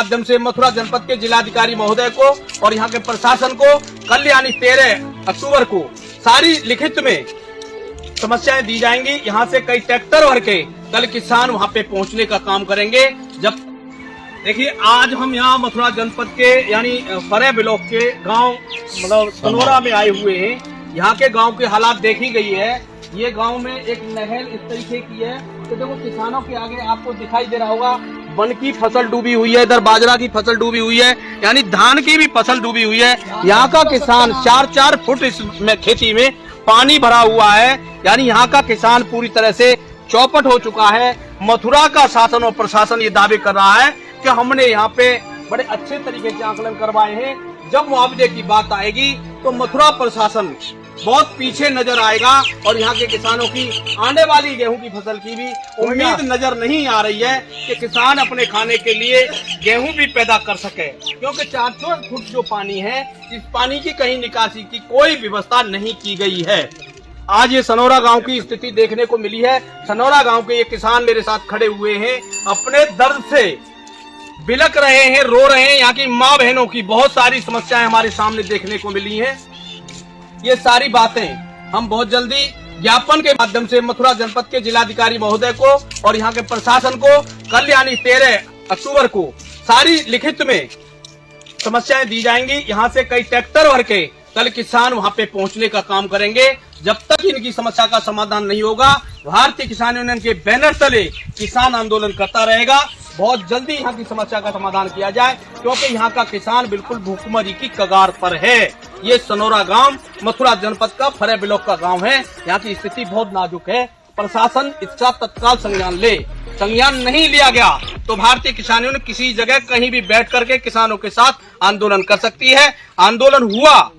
माध्यम से मथुरा जनपद के जिलाधिकारी महोदय को और यहाँ के प्रशासन को कल यानी 13 अक्टूबर को सारी लिखित में समस्याएं दी जाएंगी। यहाँ से कई ट्रैक्टर भर के कल किसान वहाँ पे पहुँचने का काम करेंगे। जब देखिए आज हम यहाँ मथुरा जनपद के यानी फरे ब्लॉक के गांव मतलब सनोरा में आए हुए हैं। यहाँ के गांव के हालात देखी गई है। ये गांव में एक नहर इस तरीके की है तो देखो किसानों के आगे आपको दिखाई दे रहा होगा वन की फसल डूबी हुई है, इधर बाजरा की फसल डूबी हुई है, यानी धान की भी फसल डूबी हुई है। यहाँ का किसान 4-4 फुट इसमें खेती में पानी भरा हुआ है, यानी यहाँ का किसान पूरी तरह से चौपट हो चुका है। मथुरा का शासन और प्रशासन ये दावे कर रहा है कि हमने यहाँ पे बड़े अच्छे तरीके से आकलन करवाए हैं। जब मुआवजे की बात आएगी तो मथुरा प्रशासन बहुत पीछे नजर आएगा और यहाँ के किसानों की आने वाली गेहूं की फसल की भी उम्मीद नजर नहीं आ रही है कि किसान अपने खाने के लिए गेहूं भी पैदा कर सके, क्योंकि 400 फुट जो पानी है इस पानी की कहीं निकासी की कोई व्यवस्था नहीं की गई है। आज ये सनोरा गांव की स्थिति देखने को मिली है। सनोरा गांव के ये किसान मेरे साथ खड़े हुए हैं, अपने दर्द से बिलक रहे हैं, रो रहे हैं। यहाँ की माँ बहनों की बहुत सारी समस्याएं हमारे सामने देखने को मिली हैं। ये सारी बातें हम बहुत जल्दी ज्ञापन के माध्यम से मथुरा जनपद के जिलाधिकारी महोदय को और यहाँ के प्रशासन को कल यानी 13 अक्टूबर को सारी लिखित में समस्याएं दी जाएंगी। यहाँ से कई ट्रैक्टर भर के कल किसान वहाँ पे पहुँचने का काम करेंगे। जब तक इनकी समस्या का समाधान नहीं होगा भारतीय किसान यूनियन के बैनर तले किसान आंदोलन करता रहेगा। बहुत जल्दी यहाँ की समस्या का समाधान किया जाए, क्योंकि यहाँ का किसान बिल्कुल भूखमरी की कगार पर है। ये सनोरा गांव मथुरा जनपद का फरे ब्लॉक का गांव है। यहाँ की स्थिति बहुत नाजुक है। प्रशासन इसका तत्काल संज्ञान ले। संज्ञान नहीं लिया गया तो भारतीय किसान यूनियन किसी जगह कहीं भी बैठ करके किसानों के साथ आंदोलन कर सकती है। आंदोलन हुआ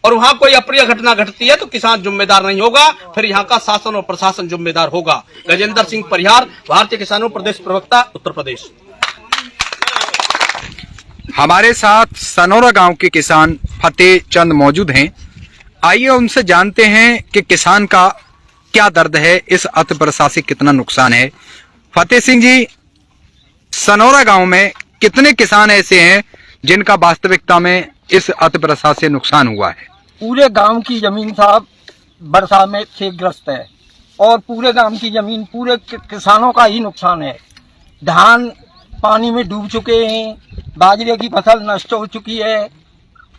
और वहाँ कोई अप्रिय घटना घटती है तो किसान जिम्मेदार नहीं होगा, फिर यहाँ का शासन और प्रशासन जिम्मेदार होगा। गजेंद्र सिंह परिहार, भारतीय किसानों प्रदेश प्रवक्ता, उत्तर प्रदेश। हमारे साथ सनोरा गांव के किसान फतेह चंद मौजूद हैं। आइए उनसे जानते हैं कि किसान का क्या दर्द है, इस अतिवर्षा से कितना नुकसान है। फतेह सिंह जी, सनोरा गांव में कितने किसान ऐसे हैं जिनका वास्तविकता में इस अतिवर्षा से नुकसान हुआ है? पूरे गांव की जमीन साहब वर्षा में क्षतिग्रस्त है और पूरे गांव की जमीन पूरे किसानों का ही नुकसान है। धान पानी में डूब चुके हैं, बाजरे की फसल नष्ट हो चुकी है,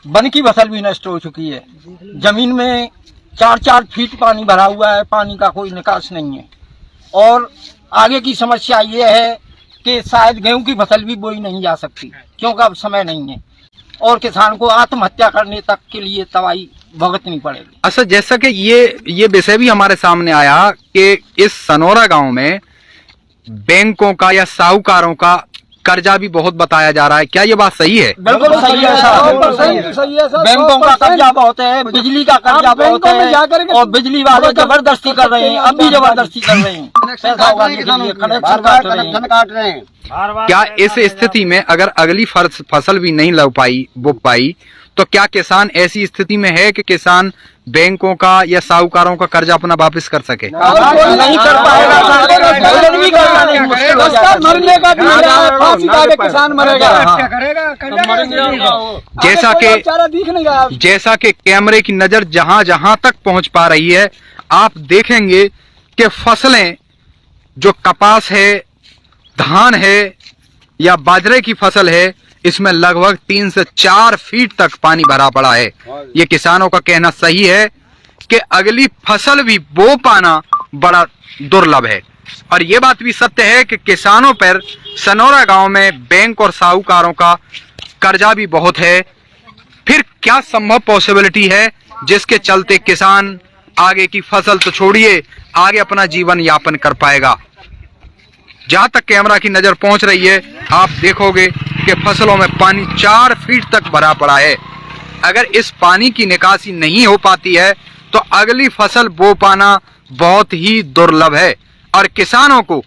वन की फसल भी नष्ट हो चुकी है। जमीन में 4-4 फीट पानी भरा हुआ है, पानी का कोई निकास नहीं है। और आगे की समस्या ये है कि शायद गेहूं की फसल भी बोई नहीं जा सकती, क्योंकि अब समय नहीं है और किसान को आत्महत्या करने तक के लिए तबाही भुगतनी पड़ेगी। अच्छा, जैसा कि ये विषय भी हमारे सामने आया कि इस सनोरा गांव में बैंकों का या साहूकारों का कर्जा भी बहुत बताया जा रहा है, क्या ये बात सही है? बिल्कुल सही है साहब, सही है सर। बैंकों का कर्जा बहुत है, बिजली का कर्जा बहुत है और बिजली वाले जबरदस्ती कर रहे हैं, अब भी जबरदस्ती कर रहे हैं, कनेक्शन काट रहे हैं। क्या इस स्थिति में अगर अगली फसल भी नहीं बो पाई तो क्या किसान ऐसी स्थिति में है कि किसान बैंकों का या साहूकारों का कर्जा अपना वापस कर सके? नहीं कर पाएगा, किसान मरेगा। जैसा कि कैमरे की नजर जहां जहां तक पहुंच पा रही है, आप देखेंगे कि फसलें जो कपास है, धान है या बाजरे की फसल है, इसमें लगभग 3 से 4 फीट तक पानी भरा पड़ा है। ये किसानों का कहना सही है कि अगली फसल भी बो पाना बड़ा दुर्लभ है। और ये बात भी सत्य है कि किसानों पर सनोरा गांव में बैंक और साहूकारों का कर्जा भी बहुत है। फिर क्या संभव पॉसिबिलिटी है जिसके चलते किसान आगे की फसल तो छोड़िए, आगे अपना जीवन यापन कर पाएगा? जहां तक कैमरा की नजर पहुंच रही है, आप देखोगे कि फसलों में पानी 4 फीट तक भरा पड़ा है। अगर इस पानी की निकासी नहीं हो पाती है तो अगली फसल बो पाना बहुत ही दुर्लभ है। और किसानों को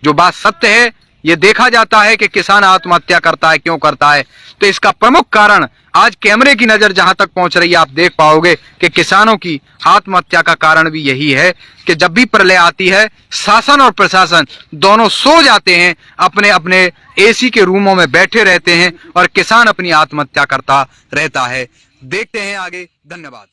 जो बात सत्य है, ये देखा जाता है कि किसान आत्महत्या करता है, क्यों करता है। तो इसका प्रमुख कारण आज कैमरे की नजर जहां तक पहुंच रही है, आप देख पाओगे कि किसानों की आत्महत्या का कारण भी यही है कि जब भी प्रलय आती है, शासन और प्रशासन दोनों सो जाते हैं, अपने अपने एसी के रूमों में बैठे रहते हैं और किसान अपनी आत्महत्या करता रहता है। देखते हैं आगे। धन्यवाद।